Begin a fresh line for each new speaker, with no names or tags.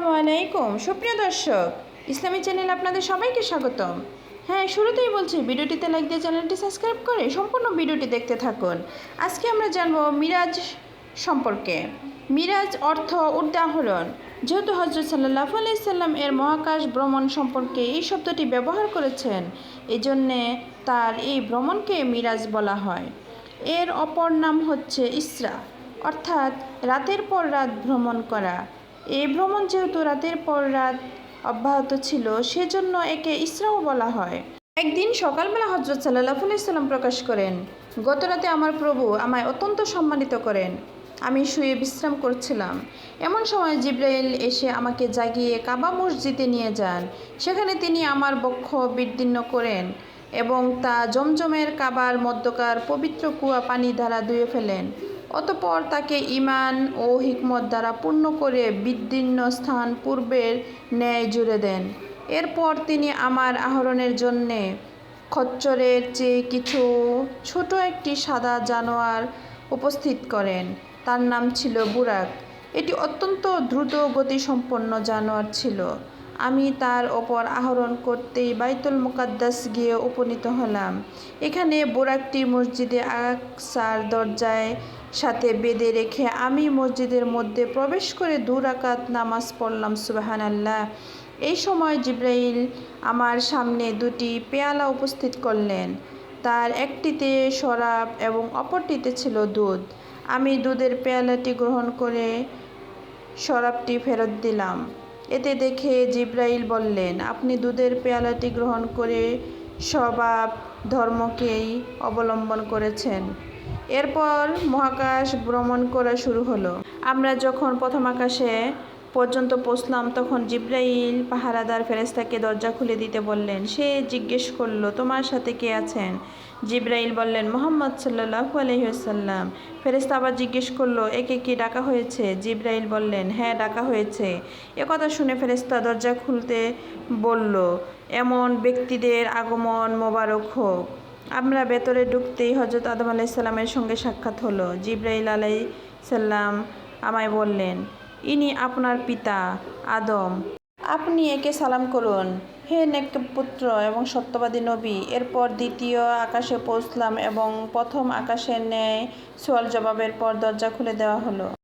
আসসালামু আলাইকুম সুপ্রিয় দর্শক, ইসলামী চ্যানেলে আপনাদের সবাইকে স্বাগতম। হ্যাঁ, শুরুতেই বলছি ভিডিওটিতে লাইক দিয়ে চ্যানেলটি সাবস্ক্রাইব করে সম্পূর্ণ ভিডিওটি দেখতে থাকুন। আজকে আমরা জানব মিরাজ সম্পর্কে। মিরাজ অর্থ উদাহরণ। যেহেতু হজরত সাল্লাল্লাহু আলাইহি সাল্লাম এর মহাকাশ ভ্রমণ সম্পর্কে এই শব্দটি ব্যবহার করেছেন, এজন্যে তার এই ভ্রমণকে মিরাজ বলা হয়। এর অপর নাম হচ্ছে ইসরা, অর্থাৎ রাতের পর রাত ভ্রমণ করা। এই ভ্রমণ যেহেতু রাতের পর রাত অব্যাহত ছিল, সেজন্য একে ইসরাও বলা হয়। একদিন সকালবেলা হজরত সাল্লাল্লাহু আলাইহি সাল্লাম প্রকাশ করেন, গত রাতে আমার প্রভু আমায় অত্যন্ত সম্মানিত করেন। আমি শুয়ে বিশ্রাম করছিলাম, এমন সময় জিব্রাইল এসে আমাকে জাগিয়ে কাবা মসজিদে নিয়ে যান। সেখানে তিনি আমার বক্ষ বিদীর্ণ করেন এবং তা জমজমের কাবার মধ্যকার পবিত্র কুয়া পানি দ্বারা ধুয়ে ফেলেন। অতঃপর তাকে ঈমান ও হিকমত দ্বারা পূর্ণ করে বিদীর্ণ স্থান পূর্বের ন্যায় জুড়ে দেন। এরপর তিনি আমার আহরণের জন্যে খচ্চরের চেয়ে কিছু ছোট একটি সাদা জানোয়ার উপস্থিত করেন। তার নাম ছিল বুরাক। এটি অত্যন্ত দ্রুত গতিসম্পন্ন জানোয়ার ছিল। আমি তার ওপর আরোহণ করতেই বাইতুল মুকাদ্দাস গিয়ে উপনীত হলাম। এখানে বুরাকটি মসজিদে আকসার দরজায় সাথে বেঁধে রেখে আমি মসজিদের মধ্যে প্রবেশ করে 2 রাকাত নামাজ পড়লাম। সুবহানাল্লাহ। এই সময় জিব্রাইল আমার সামনে 2টি পেয়ালা উপস্থিত করলেন। তার একটিতে শরাব এবং অপরটিতে ছিল দুধ। আমি দুধের পেয়ালাটি গ্রহণ করে শরাবটি ফেরত দিলাম। এতে দেখে জিব্রাইল বললেন, আপনি দুধের পেয়ালাটি গ্রহণ করে স্বভাব ধর্মকেই অবলম্বন করেছেন। এরপর মহাকাশ ভ্রমণ করা শুরু হলো। আমরা যখন প্রথম আকাশে পর্যন্ত পৌঁছলাম, তখন জিব্রাইল পাহারাদার ফেরেশতাকে দরজা খুলে দিতে বললেন। সে জিজ্ঞেস করল, তোমার সাথে কে আছেন? জিব্রাইল বললেন, মুহাম্মদ সাল্লাল্লাহু আলাইহি ওয়াসাল্লাম। ফেরেশতা আবার জিজ্ঞেস করলো, একে কি ডাকা হয়েছে? জিব্রাইল বললেন, হ্যাঁ, ডাকা হয়েছে। একথা শুনে ফেরেশতা দরজা খুলতে বলল, এমন ব্যক্তিদের আগমন মোবারক হোক। আমরা ভেতরে ঢুকতেই হজরত আদম আলাইহিস সালামের সঙ্গে সাক্ষাৎ হলো। জিব্রাইল আলাইহিস সালাম আমায় বললেন, ইনি আপনার পিতা আদম, আপনি একে সালাম করুন, হে নেকপুত্র এবং সত্যবাদী নবী। এরপর দ্বিতীয় আকাশে পৌঁছলাম এবং প্রথম আকাশের ন্যায় সওয়াল জবাবের পর দরজা খুলে দেওয়া হলো।